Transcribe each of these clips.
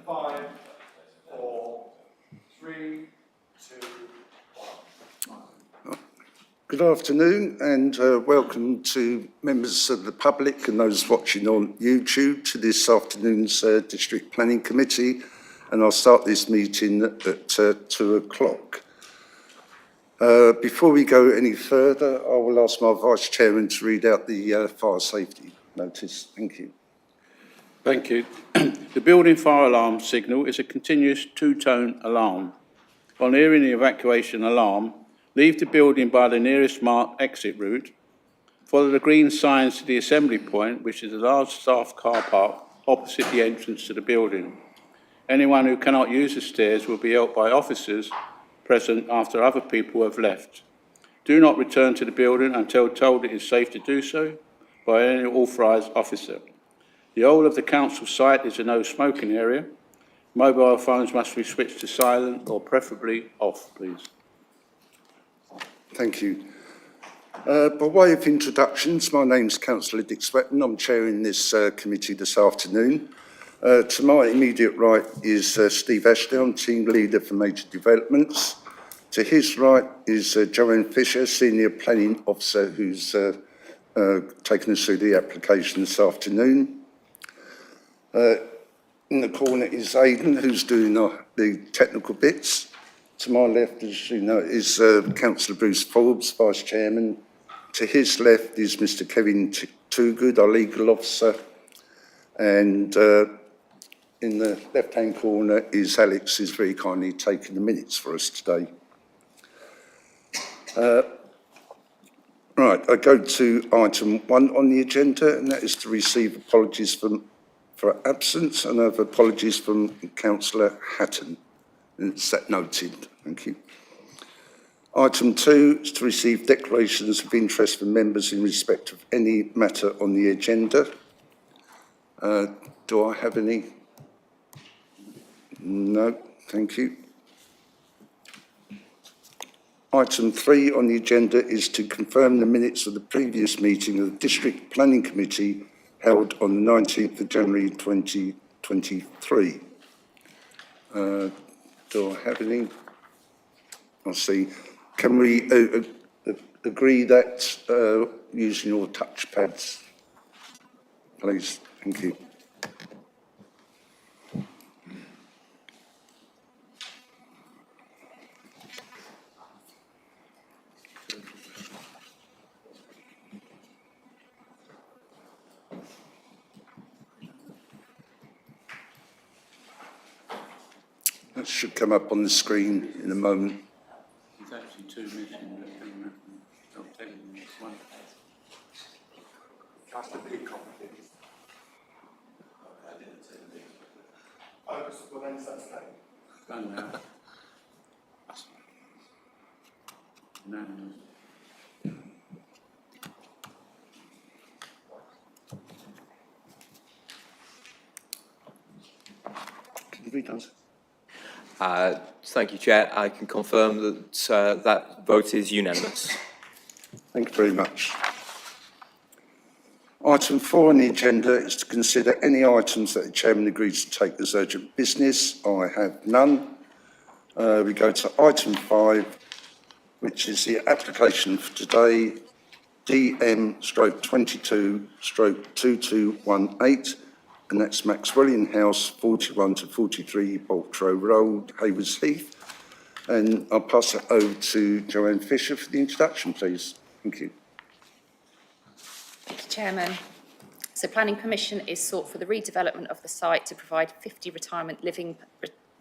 5, 4, 3, 2, 1. Good afternoon and welcome to members of the public and those watching on YouTube to this afternoon's District Planning Committee, and I'll start this meeting at 2 o'clock. Before we go any further, I will ask my Vice Chairman to read out the fire safety notice. Thank you. Thank you. The building fire alarm signal is a continuous two-tone alarm. On hearing the evacuation alarm, leave the building by the nearest marked exit route. Follow the green signs to the assembly point, which is a large staff car park opposite the entrance to the building. Anyone who cannot use the stairs will be helped by officers present after other people have left. Do not return to the building until told it is safe to do so by any authorised officer. The whole of the council site is a no smoking area. Mobile phones must be switched to silent or preferably off, please. Thank you. By way of introductions, my name's Councillor Dick Swetton. I'm chairing this committee this afternoon. To my immediate right is Steve Ashdown, Team Leader for Major Developments. To his right is Joanne Fisher, Senior Planning Officer, who's taken us through the application this afternoon. In the corner is Aidan, who's doing the technical bits. To my left, as you know, is Councillor Bruce Forbes, Vice Chairman. To his left is Mr Kevin Toogood, our Legal Officer. And in the left-hand corner is Alex, who's very kindly taken the minutes for us today. Right, I go to item 1 on the agenda, and that is to receive apologies for absence, and I have apologies from Councillor Hatton. And it's that noted. Thank you. Item 2 is to receive declarations of interest from members in respect of any matter on the agenda. Do I have any? No, thank you. Item 3 on the agenda is to confirm the minutes of the previous meeting of the District Planning Committee held on the 19th of January 2023. Do I have any? I'll see. Can we agree that using your touchpads, please? Thank you. That should come up on the screen in a moment. There's actually 2 missing. That's the big copy. Oh, well, then that's that. Done now. No. Can you read those? Thank you, Chair. I can confirm that that vote is unanimous. Thank you very much. Item 4 on the agenda is to consider any items that the Chairman agrees to take as urgent business. I have none. We go to item 5, which is the application for today, DM/22/2218, and that's Maxwellian House, 41 to 43 Boltrow Road, Haywards Heath. And I'll pass it over to Joanne Fisher for the introduction, please. Thank you. Thank you, Chairman. So planning permission is sought for the redevelopment of the site to provide 50 retirement living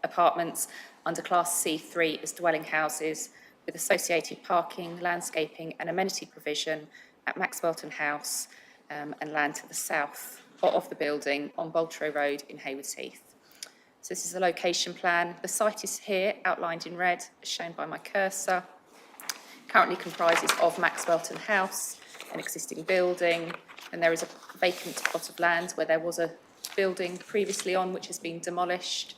apartments under Class C3 as dwelling houses with associated parking, landscaping and amenity provision at Maxwelton House and land to the south of the building on Boltrow Road in Haywards Heath. So this is the location plan. The site is here, outlined in red, as shown by my cursor. Currently comprises of Maxwelton House, an existing building, and there is a vacant plot of land where there was a building previously on which has been demolished,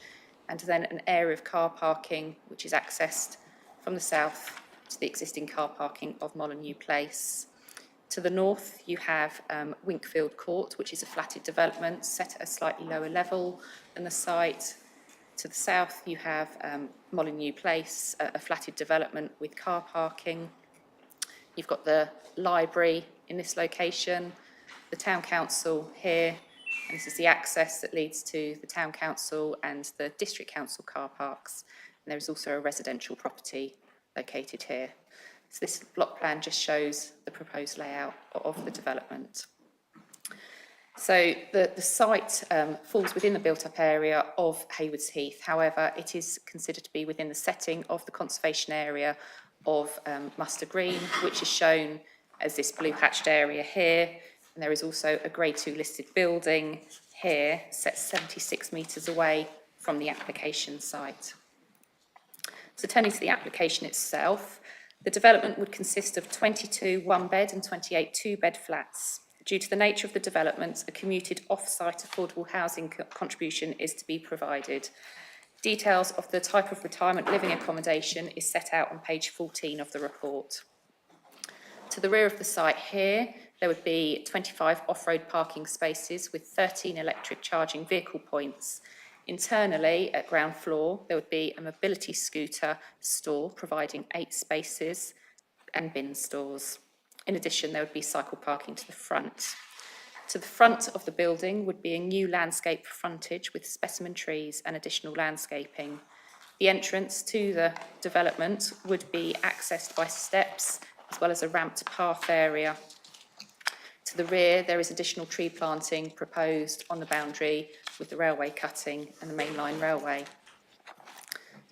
and then an area of car parking which is accessed from the south to the existing car parking of Molyneux Place. To the north you have Winkfield Court, which is a flatted development set at a slightly lower level than the site, To the south, you have Molyneux Place, a flatted development with car parking. You've got the library in this location, the town council here, and this is the access that leads to the town council and the district council car parks. And there is also a residential property located here. So this block plan just shows the proposed layout of the development. So the site falls within the built-up area of Haywards Heath. However, it is considered to be within the setting of the conservation area of Muster Green, which is shown as this blue hatched area here. And there is also a Grade 2 listed building here, set 76 metres away from the application site. So turning to the application itself, the development would consist of 22 one-bed and 28 two-bed flats. Due to the nature of the development, a commuted off-site affordable housing contribution is to be provided. Details of the type of retirement living accommodation is set out on page 14 of the report. To the rear of the site here, there would be 25 off-road parking spaces with 13 electric charging vehicle points. Internally, at ground floor, there would be a mobility scooter store providing 8 spaces and bin stores. In addition, there would be cycle parking to the front. To the front of the building would be a new landscape frontage with specimen trees and additional landscaping. The entrance to the development would be accessed by steps as well as a ramped path area. To the rear, there is additional tree planting proposed on the boundary with the railway cutting and the mainline railway.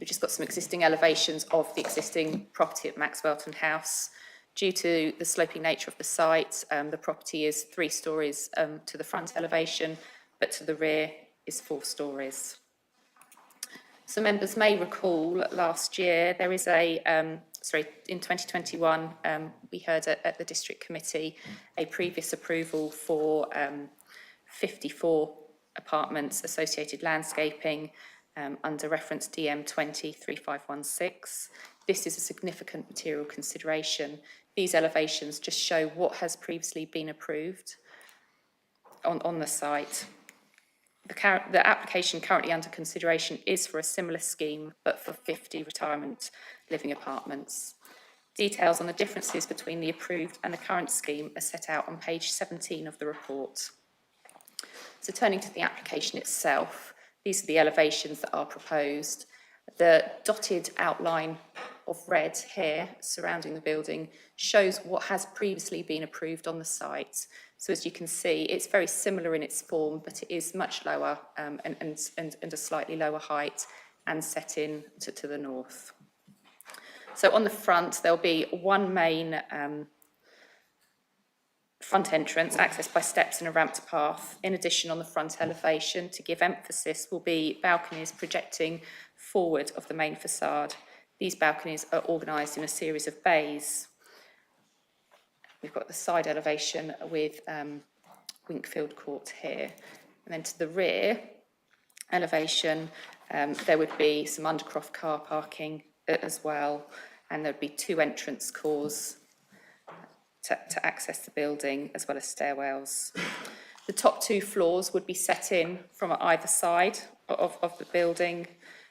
We've just got some existing elevations of the existing property at Maxwelton House. Due to the sloping nature of the site, the property is 3 stories to the front elevation, but to the rear is 4 stories. So members may recall last year there is in 2021, we heard at the district committee a previous approval for 54 apartments, associated landscaping under reference DM 203516. This is a significant material consideration. These elevations just show what has previously been approved on the site. The application currently under consideration is for a similar scheme, but for 50 retirement living apartments. Details on the differences between the approved and the current scheme are set out on page 17 of the report. So turning to the application itself, these are the elevations that are proposed. The dotted outline of red here surrounding the building shows what has previously been approved on the site. So as you can see, it's very similar in its form, but it is much lower and a slightly lower height and set in to the north. So on the front, there'll be one main front entrance accessed by steps and a ramped path. In addition, on the front elevation, to give emphasis, will be balconies projecting forward of the main facade. These balconies are organised in a series of bays. We've got the side elevation with Winkfield Court here. And then to the rear elevation, there would be some undercroft car parking as well, and there'd be 2 entrance cores to access the building, as well as stairwells. The top 2 floors would be set in from either side of the building,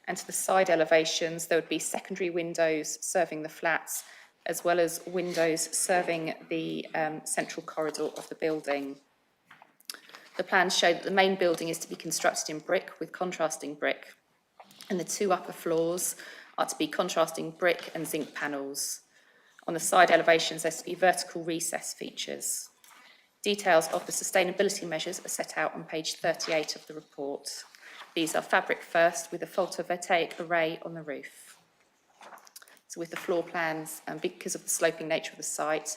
and to the side elevations there would be secondary windows serving the flats, as well as windows serving the central corridor of the building. The plans show that the main building is to be constructed in brick with contrasting brick, and the 2 upper floors are to be contrasting brick and zinc panels. On the side elevations, there's to be vertical recess features. Details of the sustainability measures are set out on page 38 of the report. These are fabric first with a photovoltaic array on the roof. So with the floor plans, because of the sloping nature of the site,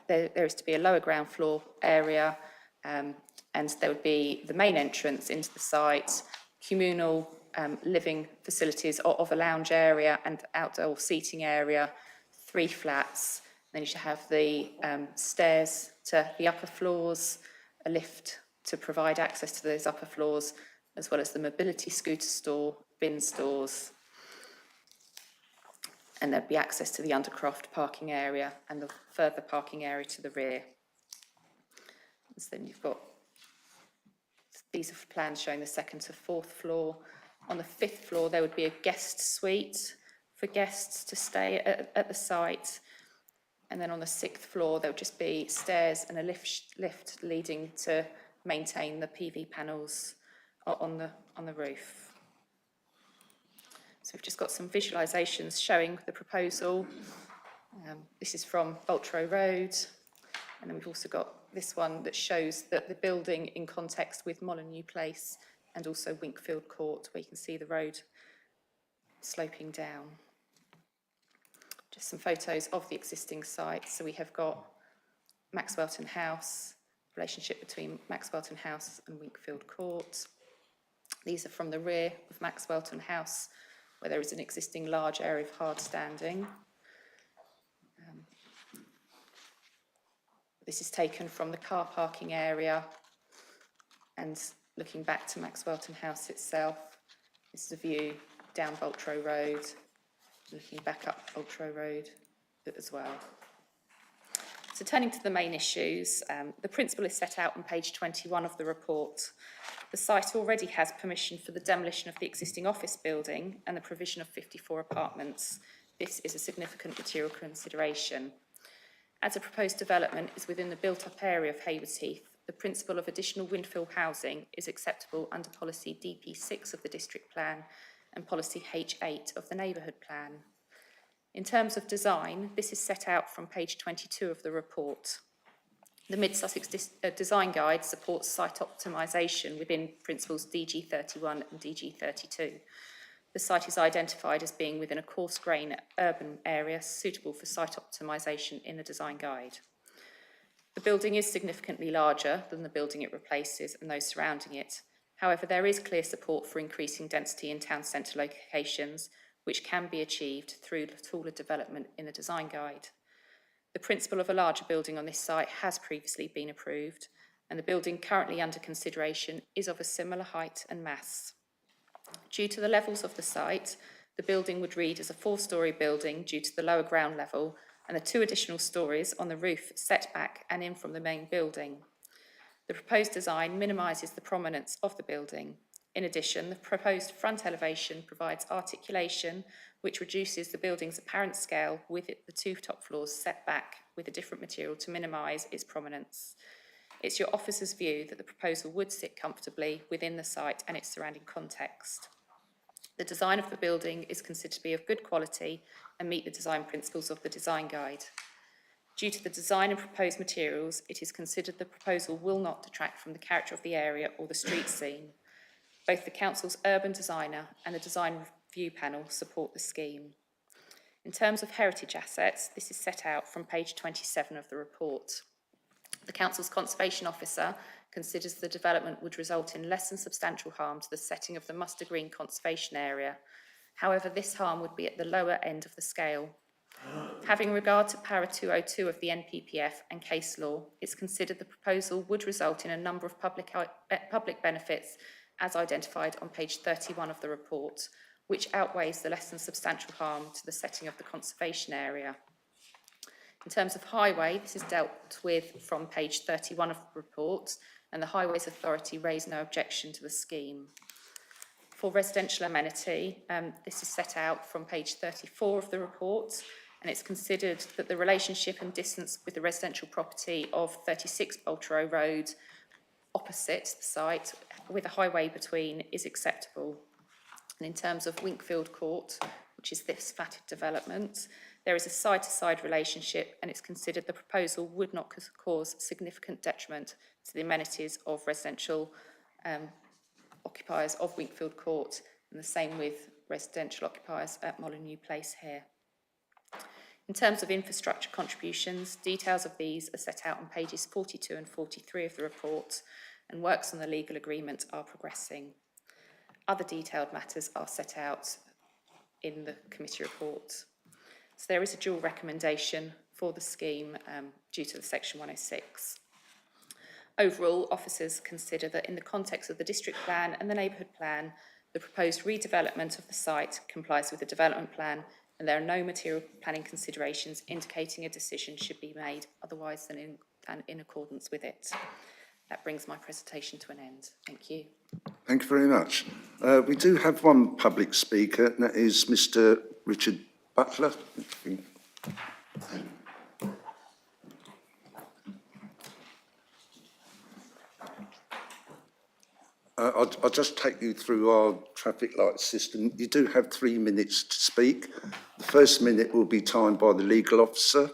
there is to be a lower ground floor area, and there would be the main entrance into the site, communal living facilities of a lounge area and outdoor seating area, 3 flats. Then you should have the stairs to the upper floors, a lift to provide access to those upper floors, as well as the mobility scooter store, bin stores. And there'd be access to the undercroft parking area and the further parking area to the rear. So then you've got, these are plans showing the 2nd to 4th floor. On the 5th floor, floor, there would be a guest suite for guests to stay at the site. And then on the 6th floor, there would just be stairs and a lift leading to maintain the PV panels on the roof. So we've just got some visualisations showing the proposal. This is from Boltrow Road. And then we've also got this one that shows that the building in context with Molyneux Place and also Winkfield Court, where you can see the road sloping down. Just some photos of the existing site. So we have got Maxwelton House, relationship between Maxwelton House and Winkfield Court. These are from the rear of Maxwelton House, where there is an existing large area of hard standing. This is taken from the car parking area and looking back to Maxwelton House itself. This is a view down Boltrow Road, looking back up Boltrow Road as well. So turning to the main issues, the principle is set out on page 21 of the report. The site already has permission for the demolition of the existing office building and the provision of 54 apartments. This is a significant material consideration. As a proposed development is within the built-up area of Haywards Heath, the principle of additional windfill housing is acceptable under policy DP6 of the district plan and policy H8 of the neighbourhood plan. In terms of design, this is set out from page 22 of the report. The Mid-Sussex Design Guide supports site optimisation within principles DG31 and DG32. The site is identified as being within a coarse-grain urban area suitable for site optimisation in the design guide. The building is significantly larger than the building it replaces and those surrounding it. However, there is clear support for increasing density in town centre locations, which can be achieved through taller development in the design guide. The principle of a larger building on this site has previously been approved, and the building currently under consideration is of a similar height and mass. Due to the levels of the site, the building would read as a 4-storey building due to the lower ground level and the 2 additional storeys on the roof set back and in from the main building. The proposed design minimises the prominence of the building. In addition, the proposed front elevation provides articulation, which reduces the building's apparent scale with the 2 top floors set back with a different material to minimise its prominence. It's your officer's view that the proposal would sit comfortably within the site and its surrounding context. The design of the building is considered to be of good quality and meet the design principles of the design guide. Due to the design and proposed materials, it is considered the proposal will not detract from the character of the area or the street scene. Both the council's urban designer and the design review panel support the scheme. In terms of heritage assets, this is set out from page 27 of the report. The council's conservation officer considers the development would result in less than substantial harm to the setting of the Muster Green conservation area. However, this harm would be at the lower end of the scale. Having regard to para 202 of the NPPF and case law, it's considered the proposal would result in a number of public benefits as identified on page 31 of the report, which outweighs the less than substantial harm to the setting of the conservation area. In terms of highway, this is dealt with from page 31 of the report, and the Highways Authority raised no objection to the scheme. For residential amenity, this is set out from page 34 of the report, and it's considered that the relationship and distance with the residential property of 36 Boltrow Road opposite the site with a highway between is acceptable. And in terms of Winkfield Court, which is this fatted development, there is a side-to-side relationship, and it's considered the proposal would not cause significant detriment to the amenities of residential occupiers of Winkfield Court, and the same with residential occupiers at Molyneux Place here. In terms of infrastructure contributions, details of these are set out on pages 42 and 43 of the report, and works on the legal agreement are progressing. Other detailed matters are set out in the committee report. So there is a dual recommendation for the scheme due to the section 106. Overall, officers consider that in the context of the district plan and the neighbourhood plan, the proposed redevelopment of the site complies with the development plan, and there are no material planning considerations indicating a decision should be made otherwise than in accordance with it. That brings my presentation to an end. Thank you. Thank you very much. We do have one public speaker, and that is Mr. Richard Butler. I'll just take you through our traffic light system. You do have 3 minutes to speak. The first minute will be timed by the legal officer.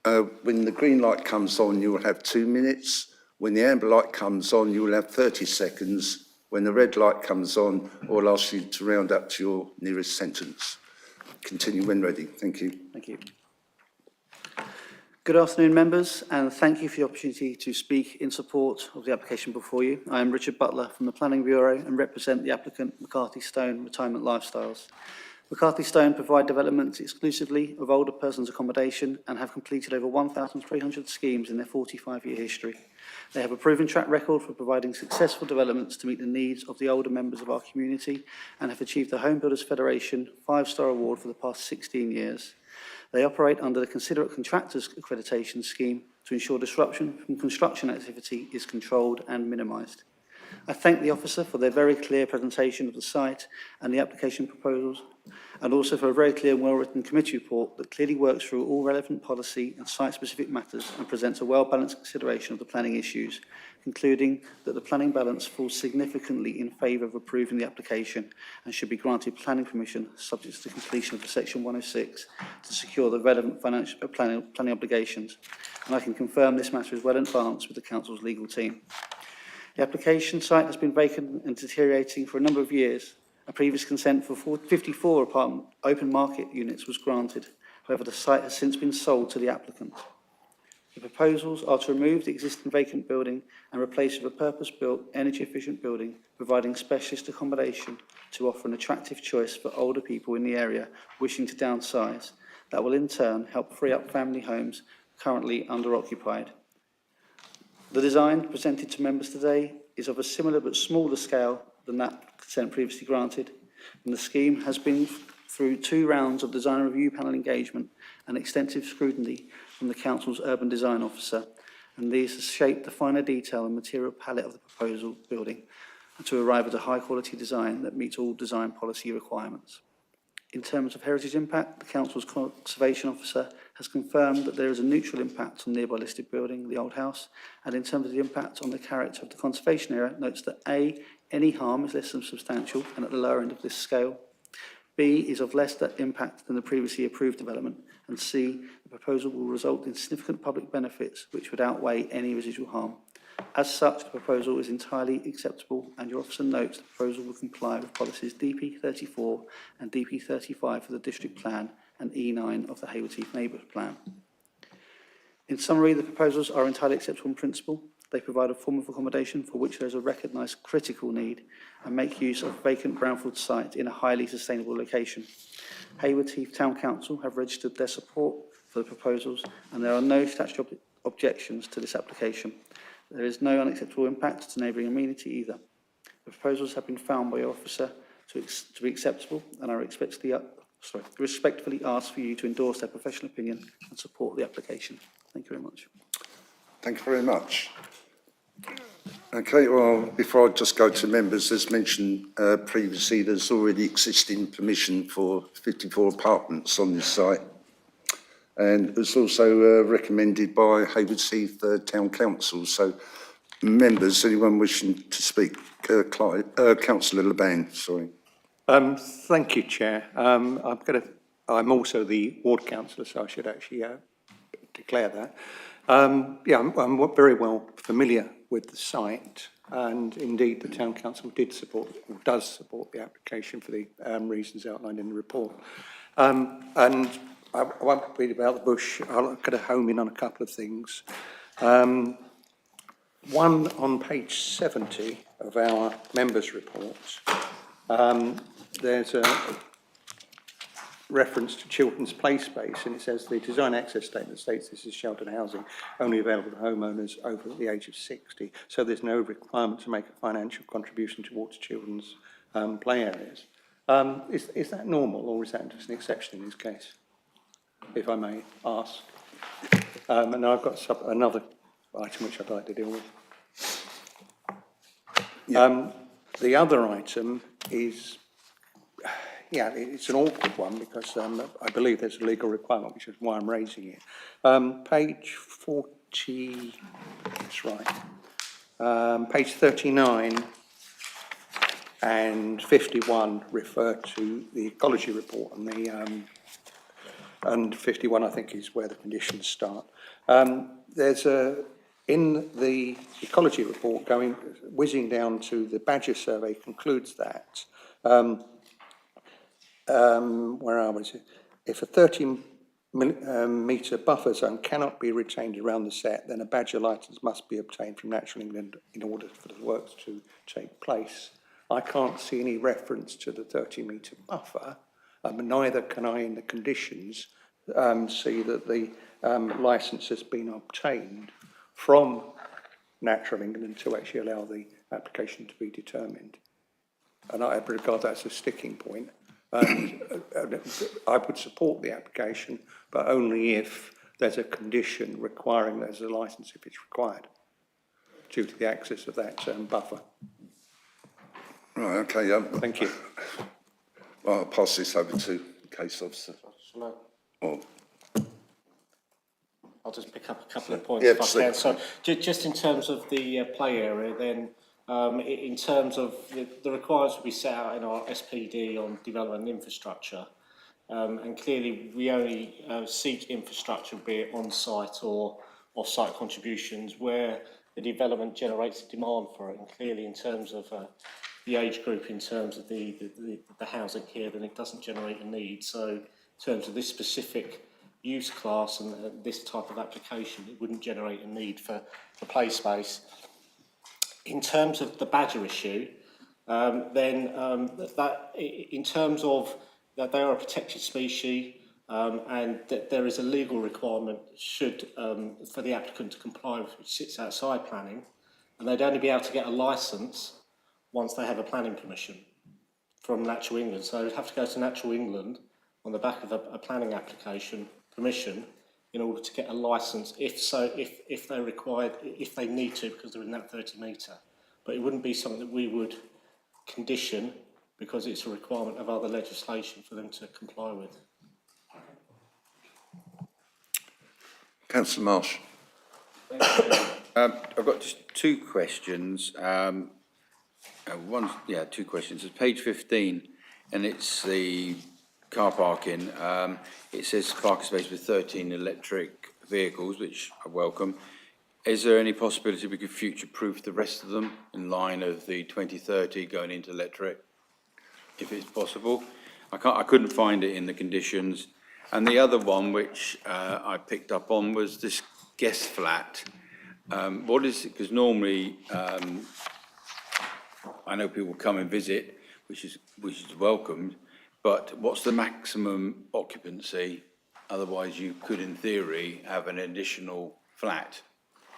When the green light comes on, you will have 2 minutes. When the amber light comes on, you will have 30 seconds. When the red light comes on, I'll ask you to round up to your nearest sentence. Continue when ready. Thank you. Thank you. Good afternoon, members, and thank you for the opportunity to speak in support of the application before you. I am Richard Butler from the Planning Bureau and represent the applicant McCarthy Stone Retirement Lifestyles. McCarthy Stone provide developments exclusively of older persons accommodation and have completed over 1,300 schemes in their 45-year history. They have a proven track record for providing successful developments to meet the needs of the older members of our community and have achieved the Home Builders Federation 5-star award for the past 16 years. They operate under the Considerate Contractors Accreditation Scheme to ensure disruption from construction activity is controlled and minimised. I thank the officer for their very clear presentation of the site and the application proposals, and also for a very clear and well-written committee report that clearly works through all relevant policy and site-specific matters and presents a well-balanced consideration of the planning issues, concluding that the planning balance falls significantly in favour of approving the application and should be granted planning permission subject to the completion of the Section 106 to secure the relevant financial planning obligations. And I can confirm this matter is well advanced with the Council's legal team. The application site has been vacant and deteriorating for a number of years. A previous consent for 54 apartment open market units was granted. However, the site has since been sold to the applicant. The proposals are to remove the existing vacant building and replace it with a purpose-built, energy-efficient building, providing specialist accommodation to offer an attractive choice for older people in the area wishing to downsize. That will in turn help free up family homes currently under-occupied. The design presented to members today is of a similar but smaller scale than that consent previously granted, and the scheme has been through 2 rounds of design review panel engagement and extensive scrutiny from the Council's Urban Design Officer, and these have shaped the finer detail and material palette of the proposal building and to arrive at a high-quality design that meets all design policy requirements. In terms of heritage impact, the Council's Conservation Officer has confirmed that there is a neutral impact on the nearby listed building, the Old House, and in terms of the impact on the character of the conservation area, notes that A, any harm is less than substantial and at the lower end of this scale. B, is of less impact than the previously approved development, and C, the proposal will result in significant public benefits which would outweigh any residual harm. As such, the proposal is entirely acceptable, and your officer notes the proposal will comply with policies DP34 and DP35 for the district plan and E9 of the Hayward Heath Neighbourhood Plan. In summary, the proposals are entirely acceptable in principle. They provide a form of accommodation for which there is a recognised critical need and make use of vacant brownfield site in a highly sustainable location. Hayward Heath Town Council have registered their support for the proposals, and there are no statutory objections to this application. There is no unacceptable impact to neighbouring amenity either. The proposals have been found by your officer to be acceptable, and I respectfully ask for you to endorse their professional opinion and support the application. Thank you very much. Thank you very much. Okay, well, before I just go to members, as mentioned previously, there's already existing permission for 54 apartments on this site. And it was also recommended by Hayward Heath Town Council. So, members, anyone wishing to speak? Councillor Laban, sorry. Thank you, Chair. I'm also the ward councillor, so I should actually declare that. I'm very well familiar with the site, and indeed the Town Council does support the application for the reasons outlined in the report. And I won't beat about the bush. I'll kind of home in on a couple of things. One on page 70 of our members' report, there's a reference to children's play space, and it says the design access statement states this is sheltered housing only available to homeowners over the age of 60, so there's no requirement to make a financial contribution towards children's play areas. Is that normal, or is that just an exception in this case, if I may ask? And I've got another item which I'd like to deal with. The other item is, yeah, it's an awkward one because I believe there's a legal requirement, which is why I'm raising it. Page 40, that's right. Page 39 and 51 refer to the ecology report, and 51 I think is where the conditions start. There's in the ecology report, whizzing down to the Badger survey, concludes that, where are we? If a 30-metre buffer zone cannot be retained around the set, then a Badger licence must be obtained from Natural England in order for the works to take place. I can't see any reference to the 30-metre buffer, neither can I in the conditions see that the licence has been obtained from Natural England to actually allow the application to be determined. And I regard that as a sticking point. I would support the application, but only if there's a condition requiring there's a licence if it's required, due to the access of that buffer. Right, okay, Thank you. well, I'll pass this over to the case officer. Or, I'll just pick up a couple of points yeah, if I can. So just in terms of the play area then, in terms of the requirements will be set out in our SPD on development and infrastructure. And clearly we only seek infrastructure, be it on-site or off-site contributions, where the development generates a demand for it. And clearly in terms of the age group, in terms of the housing here, then it doesn't generate a need. So in terms of this specific use class and this type of application, it wouldn't generate a need for play space. In terms of the badger issue, that in terms of that they are a protected species and that there is a legal requirement should for the applicant to comply with, which sits outside planning, and they'd only be able to get a licence once they have a planning permission from Natural England. So they'd have to go to Natural England on the back of a planning application permission in order to get a licence, if they're required, if they need to, because they're in that 30-metre. But it wouldn't be something that we would condition because it's a requirement of other legislation for them to comply with. Councillor Marsh. I've got just two questions. Two questions. It's page 15, and it's the car parking. It says parking space with 13 electric vehicles, which I welcome. Is there any possibility we could future-proof the rest of them in line of the 2030 going into electric, if it's possible? I couldn't find it in the conditions. And the other one, which I picked up on, was this guest flat. What is it? Because normally, I know people come and visit, which is welcomed, but what's the maximum occupancy? Otherwise, you could, in theory, have an additional flat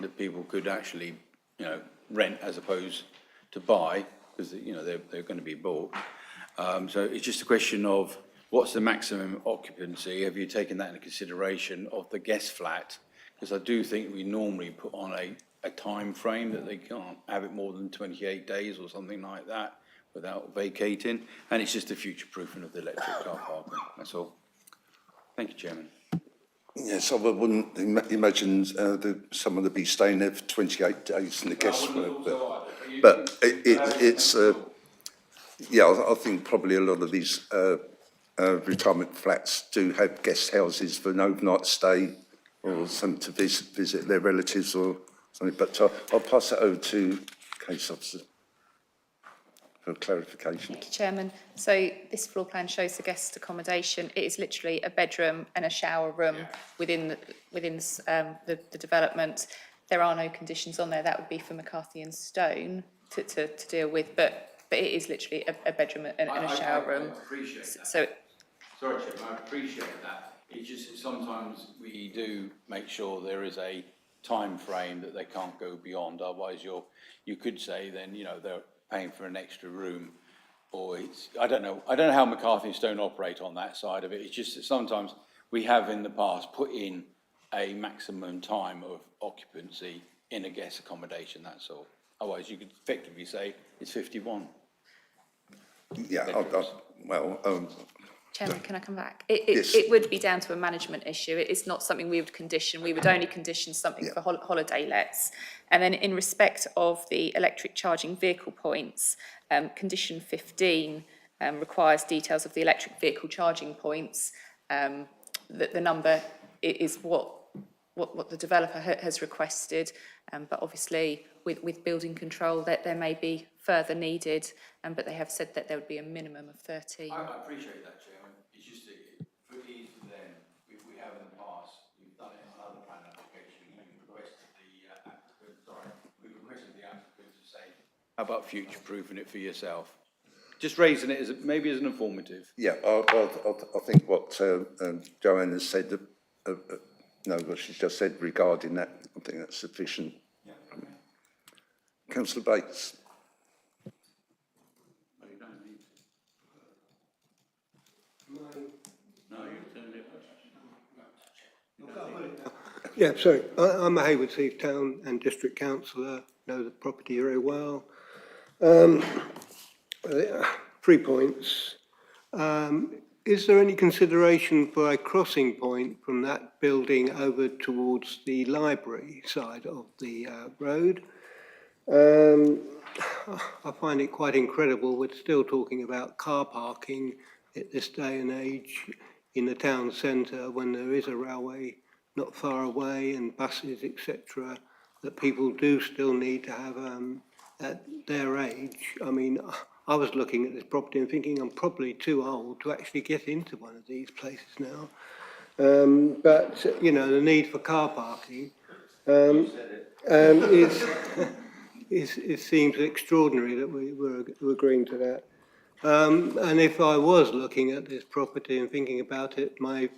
that people could actually, rent as opposed to buy, because they're going to be bought. So it's just a question of what's the maximum occupancy? Have you taken that into consideration of the guest flat? Because I do think we normally put on a time frame that they can't have it more than 28 days or something like that without vacating, and it's just a future proofing of the electric car parking. That's all. Thank you, Chairman. Yes, I wouldn't imagine someone to be staying there for 28 days in the guest room. But it's I think probably a lot of these retirement flats do have guest houses for an overnight stay or something to visit their relatives or something. But I'll pass it over to case officer for clarification. Thank you, Chairman. So this floor plan shows the guest accommodation. It is literally a bedroom and a shower room within the development. There are no conditions on there. That would be for McCarthy and Stone to deal with, but it is literally a bedroom and a shower room. I appreciate that. So, sorry, Chairman, I appreciate that. It's just sometimes we do make sure there is a time frame that they can't go beyond. Otherwise, you could say then they're paying for an extra room, or I don't know how McCarthy and Stone operate on that side of it. It's just that sometimes we have in the past put in a maximum time of occupancy in a guest accommodation. That's all. Otherwise, you could effectively say it's 51. Yeah, Chairman, can I come back? Yes. It would be down to a management issue. It is not something we would condition. We would only condition something for holiday lets. And then in respect of the electric charging vehicle points, condition 15 requires details of the electric vehicle charging points. That the number is what the developer has requested, but obviously with building control that there may be further needed, but they have said that there would be a minimum of 13. I appreciate that, Chairman. It's just that for ease for them, we have in the past, we've done it on other plan applications, we've requested the applicant to say, how about future-proofing it for yourself? Just raising it as maybe as an informative. yeah, I think what Joanne has said, no, what she's just said regarding that, I think that's sufficient. Yeah, okay. Councillor Bates. No, you don't need to. No, you turned it. Yeah, sorry. I'm a Hayward Heath Town and District Councillor, know the property very well. 3 points. Is there any consideration for a crossing point from that building over towards the library side of the road? I find it quite incredible we're still talking about car parking at this day and age in the town centre when there is a railway not far away and buses, etc., that people do still need to have at their age. I mean, I was looking at this property and thinking I'm probably too old to actually get into one of these places now. But, you know, the need for car parking it seems extraordinary that we're agreeing to that. And if I was looking at this property and thinking about it, my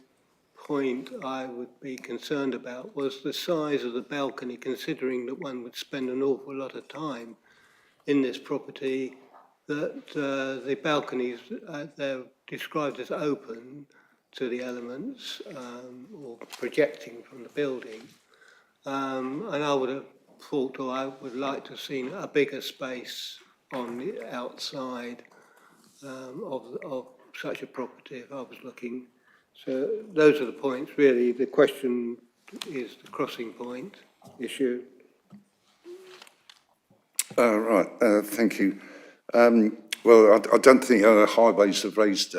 point I would be concerned about was the size of the balcony, considering that one would spend an awful lot of time in this property, that the balconies, they're described as open to the elements or projecting from the building. And I would have thought, or I would like to have seen a bigger space on the outside of such a property if I was looking. So those are the points, really. The question is the crossing point issue. Right, thank you. Well, I don't think highways have raised,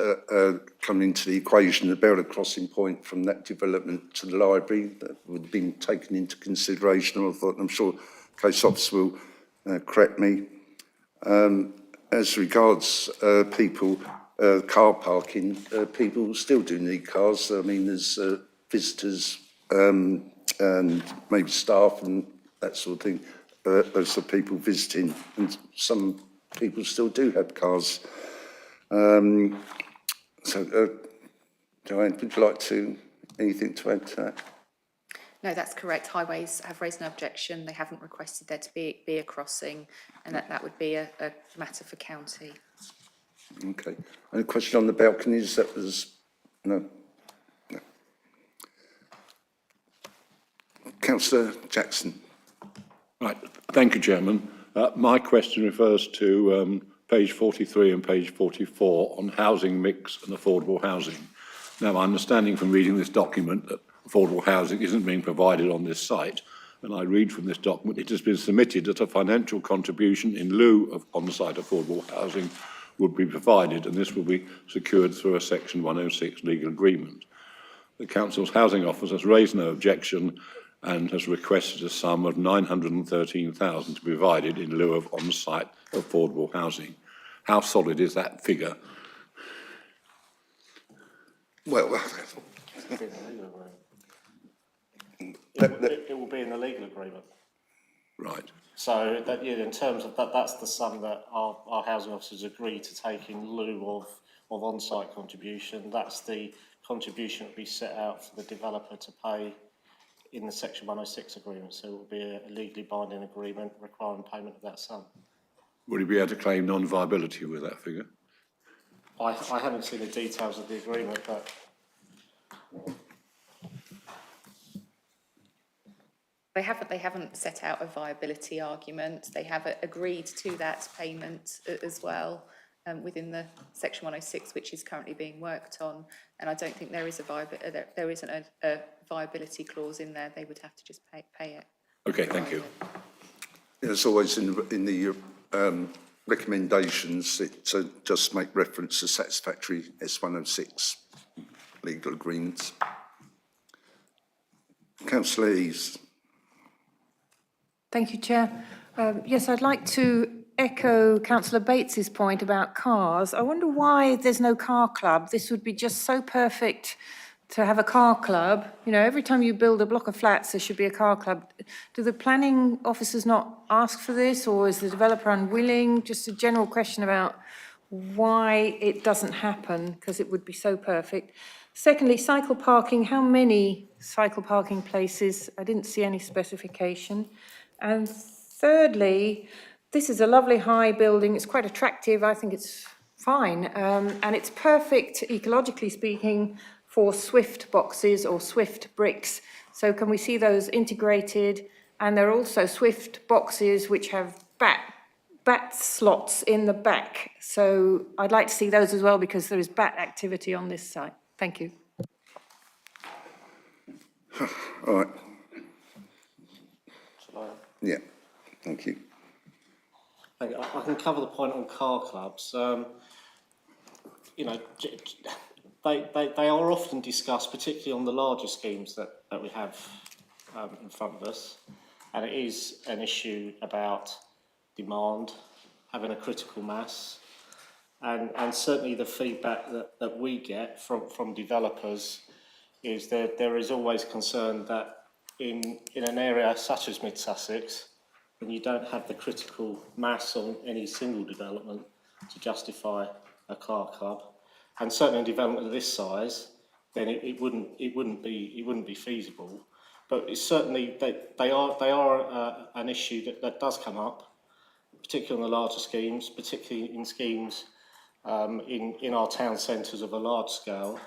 come into the equation about a crossing point from that development to the library. That would have been taken into consideration. I'm sure case officer will correct me. As regards people, car parking, people still do need cars. I mean, there's visitors and maybe staff and that sort of thing. Lots of people visiting, and some people still do have cars. Joanne, would you like anything to add to that? No, that's correct. Highways have raised an objection. They haven't requested there to be a crossing, and that would be a matter for county. Okay. Any question on the balconies? That was no. Councillor Jackson. Right, thank you, Chairman. My question refers to page 43 and page 44 on housing mix and affordable housing. Now, my understanding from reading this document that affordable housing isn't being provided on this site, and I read from this document, it has been submitted that a financial contribution in lieu of on-site affordable housing would be provided, and this will be secured through a Section 106 legal agreement. The Council's Housing Office has raised no objection and has requested a sum of £913,000 to be provided in lieu of on-site affordable housing. How solid is that figure? Well, It will be in the legal agreement. Right. So that, yeah, in terms of that, that's the sum that our housing officers agreed to take in lieu of on-site contribution. That's the contribution that we set out for the developer to pay in the Section 106 agreement. So it will be a legally binding agreement requiring payment of that sum. Would he be able to claim non-viability with that figure? I haven't seen the details of the agreement, but They haven't set out a viability argument. They have agreed to that payment as well within the Section 106, which is currently being worked on. And I don't think there is there isn't a viability clause in there. They would have to just pay it. Okay, thank you. As always in the recommendations, it just make reference to satisfactory S106 legal agreements. Councillor Eaves. Thank you, Chair. Yes, I'd like to echo Councillor Bates's point about cars. I wonder why there's no car club. This would be just so perfect to have a car club. You know, every time you build a block of flats, there should be a car club. Do the planning officers not ask for this, or is the developer unwilling? Just a general question about why it doesn't happen, because it would be so perfect. Secondly, cycle parking. How many cycle parking places? I didn't see any specification. And thirdly, this is a lovely high building. It's quite attractive. I think it's fine. And it's perfect, ecologically speaking, for Swift boxes or Swift bricks. So can we see those integrated? And there are also Swift boxes which have bat slots in the back. So I'd like to see those as well, because there is bat activity on this site. Thank you. All right. Shall I? Yeah, thank you. I can cover the point on car clubs. You know, they are often discussed, particularly on the larger schemes that we have in front of us. And it is an issue about demand, having a critical mass. And certainly the feedback that we get from developers is that there is always concern that in an area such as Mid Sussex, when you don't have the critical mass on any single development to justify a car club, and certainly a development of this size, then it wouldn't be feasible. But it's certainly they are an issue that does come up, particularly on the larger schemes, particularly in schemes in our town centres of a large scale.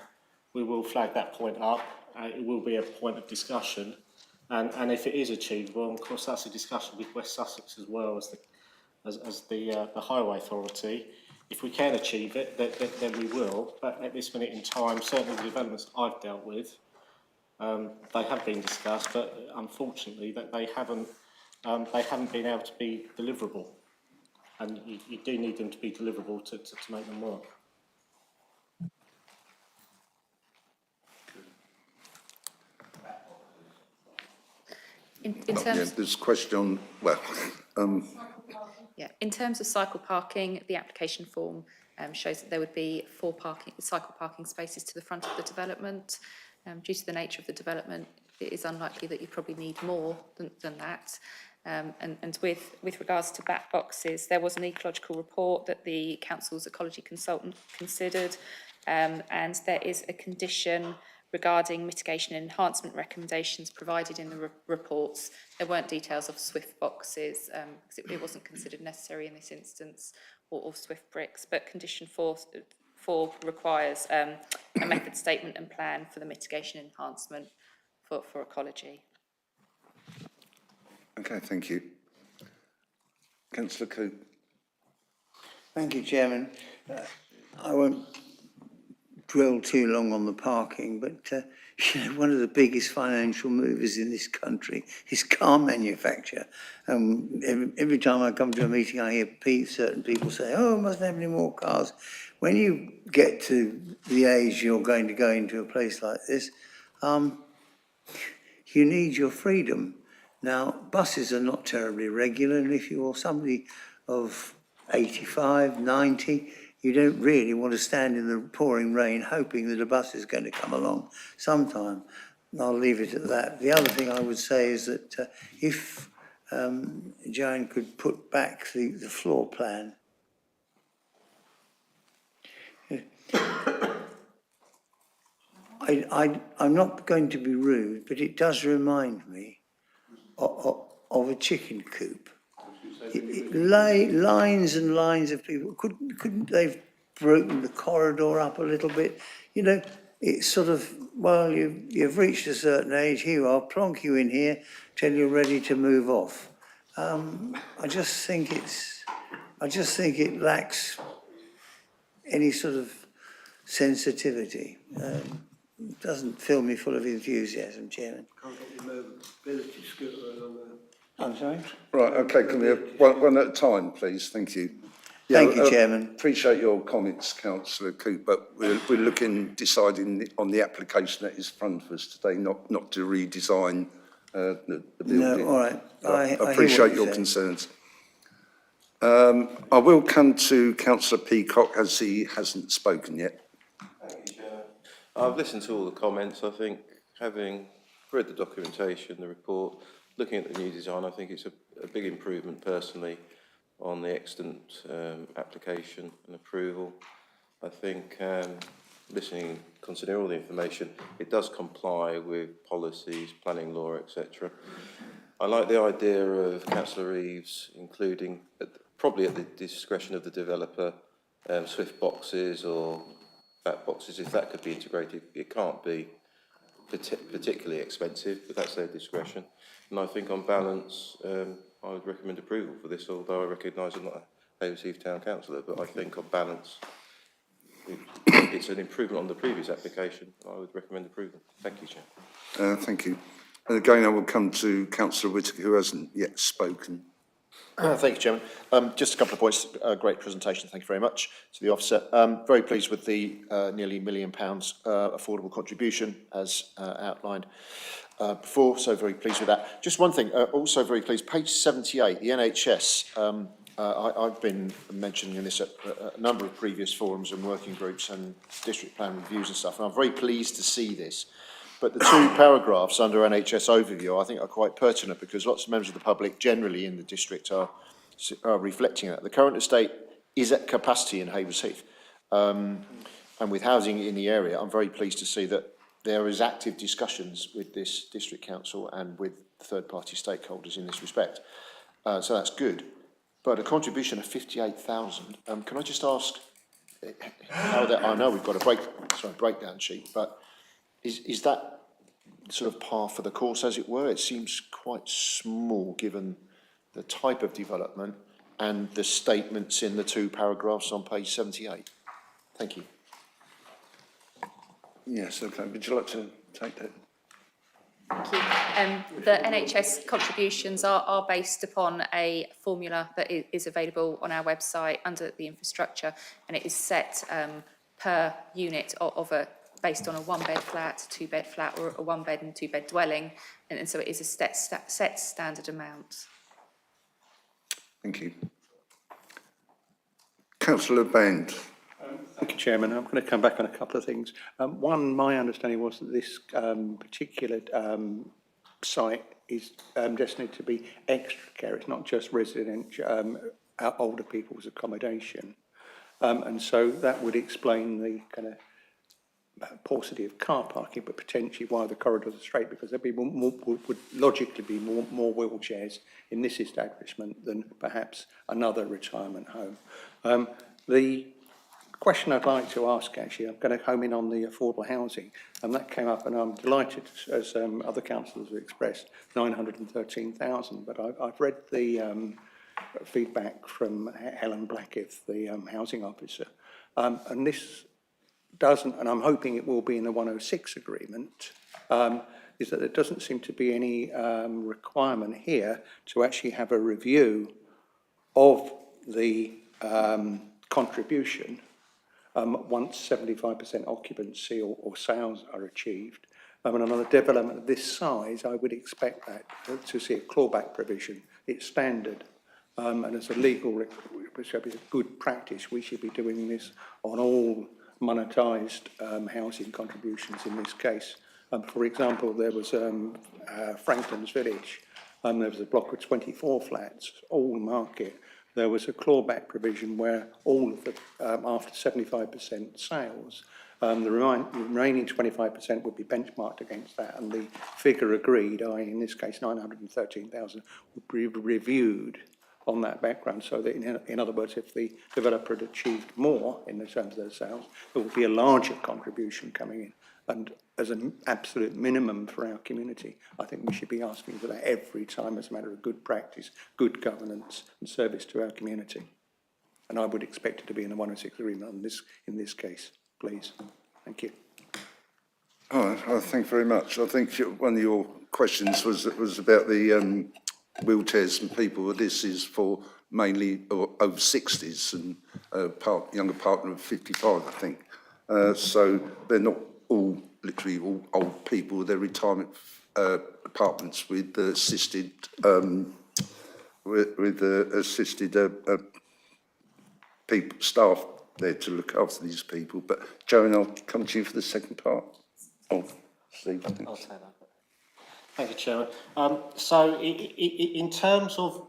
We will flag that point up. It will be a point of discussion, and if it is achievable, and of course that's a discussion with West Sussex as well as the Highway Authority. If we can achieve it, then we will. But at this minute in time, certainly the developments I've dealt with, they have been discussed, but unfortunately that they haven't been able to be deliverable, and you do need them to be deliverable to make them work. In terms, There's a question on, in terms of cycle parking, the application form shows that there would be 4 cycle parking spaces to the front of the development. Due to the nature of the development, it is unlikely that you probably need more than that. And with regards to bat boxes, there was an ecological report that the council's ecology consultant considered, and there is a condition regarding mitigation and enhancement recommendations provided in the reports. There weren't details of Swift boxes because it wasn't considered necessary in this instance, or Swift bricks, but condition 4 requires a method statement and plan for the mitigation enhancement for ecology. okay, thank you. Councillor Coope. Thank you, Chairman. I won't dwell too long on the parking, but you know, one of the biggest financial movers in this country is car manufacture. Every time I come to a meeting, I hear certain people say, "Oh, mustn't have any more cars." When you get to the age you're going to go into a place like this, you need your freedom. Now, buses are not terribly regular, and if you're somebody of 85, 90, you don't really want to stand in the pouring rain hoping that a bus is going to come along sometime. And I'll leave it at that. The other thing I would say is that if Joanne could put back the floor plan. I'm not going to be rude, but it does remind me of a chicken coop. Lines and lines of people. Couldn't they have broken the corridor up a little bit? You know, it's sort of, well, you've reached a certain age, here you are, plonk you in here till you're ready to move off. I just think it lacks any sort of sensitivity. Doesn't fill me full of enthusiasm, Chairman. Can't get your mobility scooter along there. I'm sorry? Right, okay, can we have one at a time, please? Thank you. Thank you, Chairman. Appreciate your comments, Councillor Coope, but we're deciding on the application that is in front of us today, not to redesign the building. No, all right. I hear what appreciate you're your saying. concerns. I will come to Councillor Peacock as he hasn't spoken yet. Thank you, Chair. I've listened to all the comments. I think, having read the documentation, the report, looking at the new design, I think it's a big improvement personally on the extant application and approval. I think listening, considering all the information, it does comply with policies, planning law, etc. I like the idea of Councillor Reeves including, probably at the discretion of the developer, swift boxes or back boxes, if that could be integrated. It can't be particularly expensive, but that's their discretion. And I think on balance, I would recommend approval for this, although I recognise I'm not a Hayward Town Councillor, but I think on balance, it's an improvement on the previous application. I would recommend approval. Thank you, Chair. Thank you. And again, I will come to Councillor Whittaker, who hasn't yet spoken. Thank you, Chairman. Just a couple of points. Great presentation. Thank you very much to the officer. Very pleased with the nearly £1 million affordable contribution as outlined before, so very pleased with that. Just one thing, also very pleased, page 78, the NHS. I've been mentioning this at a number of previous forums and working groups and district plan reviews and stuff, and I'm very pleased to see this. But the two paragraphs under NHS overview I think are quite pertinent, because lots of members of the public generally in the district are reflecting that. The current estate is at capacity in Havers Heath. And with housing in the area, I'm very pleased to see that there is active discussions with this district council and with third-party stakeholders in this respect. So that's good. But a contribution of 58,000, can I just ask how that, I know we've got a breakdown sheet, but is that sort of par for the course, as it were? It seems quite small given the type of development and the statements in the two paragraphs on page 78. Thank you. Yes, okay. Would you like to take that? Thank you. The NHS contributions are based upon a formula that is available on our website under the infrastructure, and it is set per unit based on a one-bed flat, two-bed flat, or a one-bed and two-bed dwelling, and so it is a set standard amount. Thank you. Councillor Band. Thank you, Chairman. I'm going to come back on a couple of things. One, my understanding was that this particular site is destined to be extra care. It's not just residential, older people's accommodation. And so that would explain the kind of paucity of car parking, but potentially why the corridors are straight, because there'd be would logically be more wheelchairs in this establishment than perhaps another retirement home. The question I'd like to ask, actually, I'm going to home in on the affordable housing, and that came up, and I'm delighted, as other councillors have expressed, 913,000, but I've read the feedback from Helen Blackett, the housing officer, and this doesn't, and I'm hoping it will be in the 106 agreement, is that there doesn't seem to be any requirement here to actually have a review of the contribution once 75% occupancy or sales are achieved. And on a development of this size, I would expect that to see a clawback provision. It's standard. And as a legal, good practice, we should be doing this on all monetised housing contributions in this case. For example, there was Franklin's Village, there was a block of 24 flats, all market. There was a clawback provision where all of the, after 75% sales, the remaining 25% would be benchmarked against that, and the figure agreed, i.e. in this case 913,000, would be reviewed on that background, so that in other words, if the developer had achieved more in terms of their sales, there would be a larger contribution coming in. And as an absolute minimum for our community, I think we should be asking for that every time as a matter of good practice, good governance and service to our community. And I would expect it to be in the 106 agreement in this case, please. Thank you. Thank you very much. I think one of your questions was about the wheelchairs and people. Well, this is for mainly over 60s and younger partner of 55, I think. So they're not all literally all old people. They're retirement apartments with assisted people, staff there to look after these people. But Joan, I'll come to you for the second part. Oh, Steve, I think. I'll take that. Thank you, Chairman. So in terms of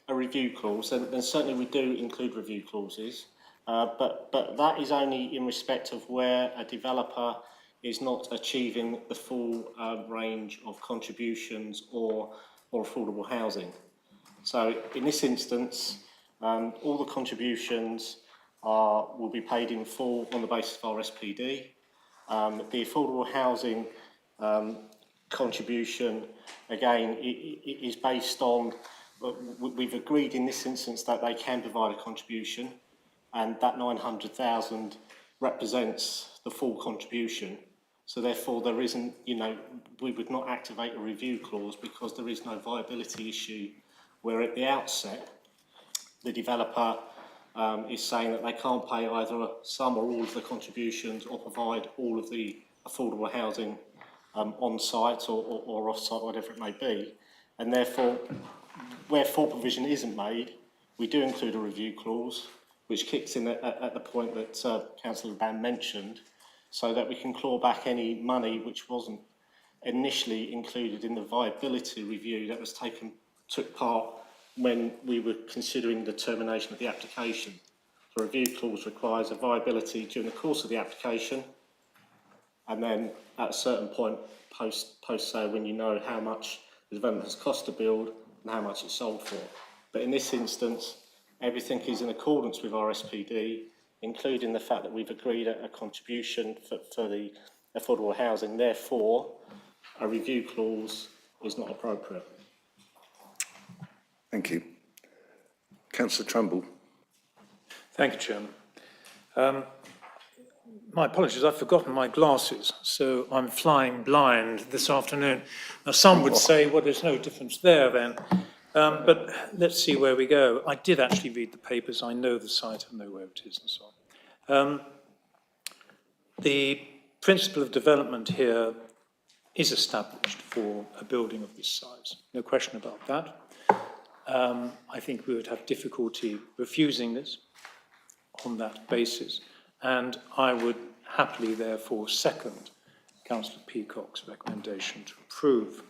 a review clause, then certainly we do include review clauses, but that is only in respect of where a developer is not achieving the full range of contributions or affordable housing. So in this instance, all the contributions will be paid in full on the basis of our SPD. The affordable housing contribution, again, is based on, we've agreed in this instance that they can provide a contribution, and that 900,000 represents the full contribution. So therefore there isn't, we would not activate a review clause because there is no viability issue, where at the outset the developer is saying that they can't pay either some or all of the contributions or provide all of the affordable housing on site or off site, whatever it may be. And therefore, where full provision isn't made, we do include a review clause, which kicks in at the point that Councillor Ban mentioned, so that we can claw back any money which wasn't initially included in the viability review that took part when we were considering the termination of the application. The review clause requires a viability during the course of the application, and then at a certain point post sale, when you know how much the development has cost to build and how much it's sold for. But in this instance, everything is in accordance with our SPD, including the fact that we've agreed a contribution for the affordable housing. Therefore, a review clause is not appropriate. Thank you. Councillor Trumbull. Thank you, Chairman. My apologies, I've forgotten my glasses, so I'm flying blind this afternoon. Now, some would say, well, there's no difference there then, but let's see where we go. I did actually read the papers. I know the site, I know where it is and so on. The principle of development here is established for a building of this size. No question about that. I think we would have difficulty refusing this on that basis, and I would happily therefore second Councillor Peacock's recommendation to approve.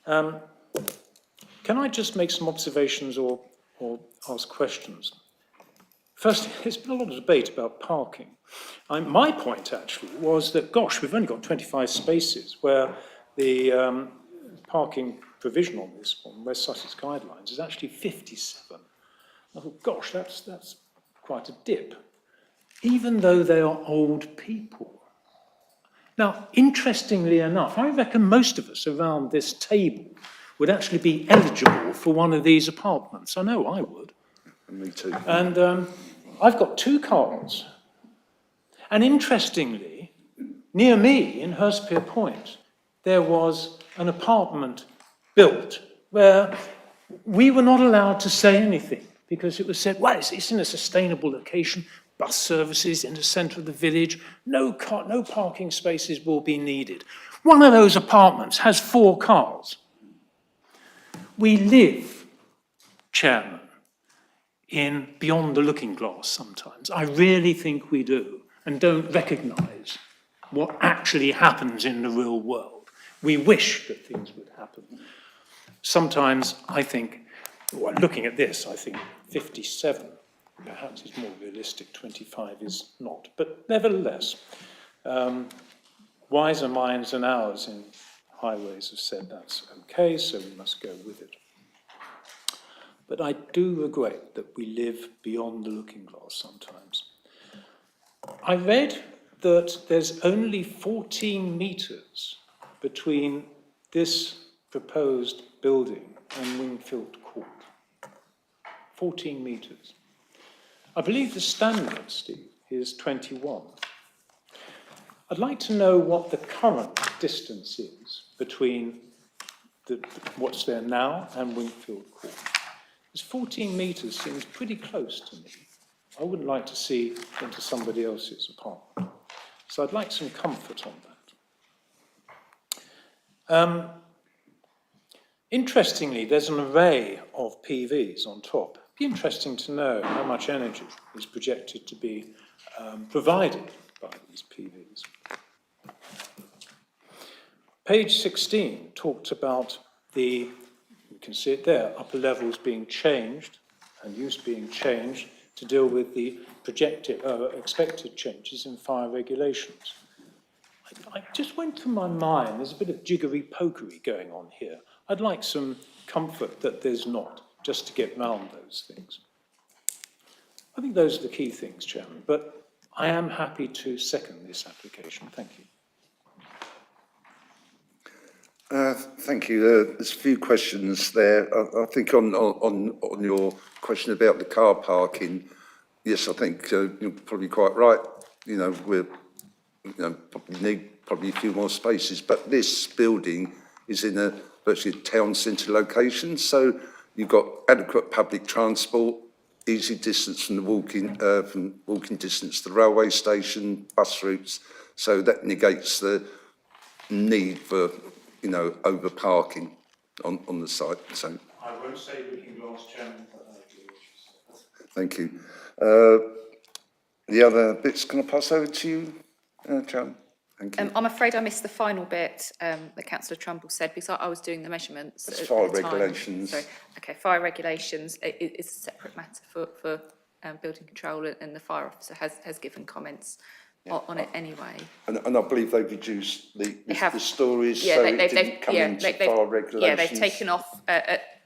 Can I just make some observations or ask questions? First, there's been a lot of debate about parking. My point actually was that, gosh, we've only got 25 spaces, where the parking provision on this, on West Sussex guidelines, is actually 57. I thought, gosh, that's quite a dip, even though they are old people. Now, interestingly enough, I reckon most of us around this table would actually be eligible for one of these apartments. I know I would. Me too. And I've got 2 cars. And interestingly, near me in Hurstpier Point, there was an apartment built where we were not allowed to say anything because it was said, well, it's in a sustainable location, bus services in the centre of the village, no parking spaces will be needed. One of those apartments has 4 cars. We live, Chairman, in beyond the looking glass sometimes. I really think we do, and don't recognise what actually happens in the real world. We wish that things would happen. Sometimes I think, well, looking at this, I think 57 perhaps is more realistic, 25 is not. But nevertheless, wiser minds than ours in highways have said that's okay, so we must go with it. but I do regret that we live beyond the looking glass sometimes. I read that there's only 14 metres between this proposed building and Wingfield Court. 14 metres. I believe the standard, Steve, is 21. I'd like to know what the current distance is between what's there now and Wingfield Court. This 14 metres seems pretty close to me. I wouldn't like to see into somebody else's apartment. So I'd like some comfort on that. Interestingly, there's an array of PVs on top. It'd be interesting to know how much energy is projected to be provided by these PVs. Page 16 talked about you can see it there, upper levels being changed and use being changed to deal with the projected, expected changes in fire regulations. I just went through my mind, there's a bit of jiggery-pokery going on here. I'd like some comfort that there's not, just to get round those things. I think those are the key things, Chairman, but I am happy to second this application. Thank you. Thank you. There's a few questions there. I think on your question about the car parking, yes, I think you're probably quite right. You know, probably need a few more spaces, but this building is in a virtually town centre location, so you've got adequate public transport, easy distance from the walking distance to the railway station, bus routes, so that negates the need for over parking on the site. So I won't say looking glass, Chairman, but I agree with you. thank you. The other bits, can I pass over to you, Chairman? Thank you. I'm afraid I missed the final bit that Councillor Trumbull said because I was doing the measurements. It's at fire the time. regulations. Sorry. Okay, fire regulations is a separate matter for building control, and the fire officer has given comments on it anyway. And I believe they've reduced the stories, yeah, so it didn't come into fire regulations. Yeah, they've taken off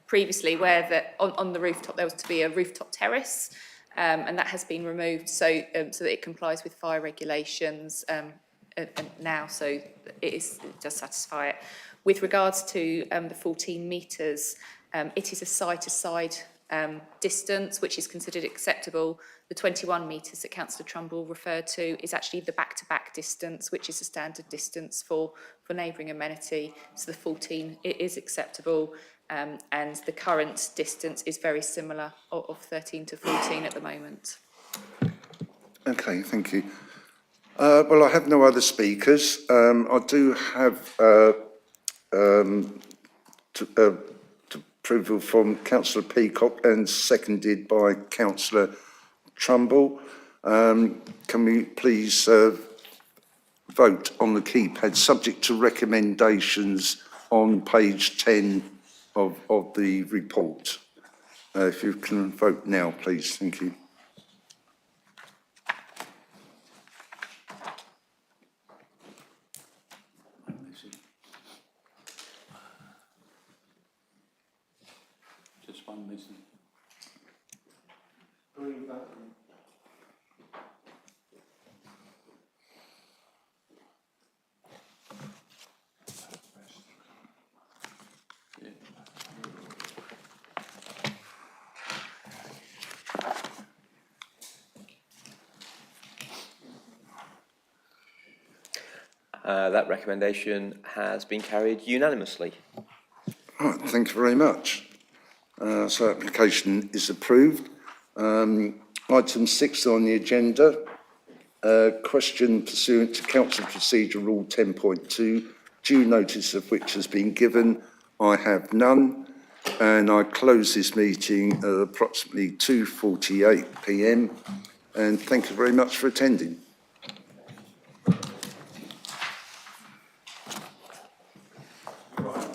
previously where on the rooftop there was to be a rooftop terrace, and that has been removed so that it complies with fire regulations now, so it does satisfy it. With regards to the 14 metres, it is a side-to-side distance which is considered acceptable. The 21 metres that Councillor Trumbull referred to is actually the back-to-back distance, which is a standard distance for neighbouring amenity. So the 14 it is acceptable, and the current distance is very similar of 13 to 14 at the moment. Okay, thank you. Well, I have no other speakers. I do have approval from Councillor Peacock and seconded by Councillor Trumbull. Can we please vote on the keypad subject to recommendations on page 10 of the report? If you can vote now, please. Thank you. Just one missing. That recommendation has been carried unanimously. Right, thank you very much. So application is approved. Item 6 on the agenda, question pursuant to Council Procedure Rule 10.2, due notice of which has been given. I have none, and I close this meeting at approximately 2:48 p.m. and thank you very much for attending.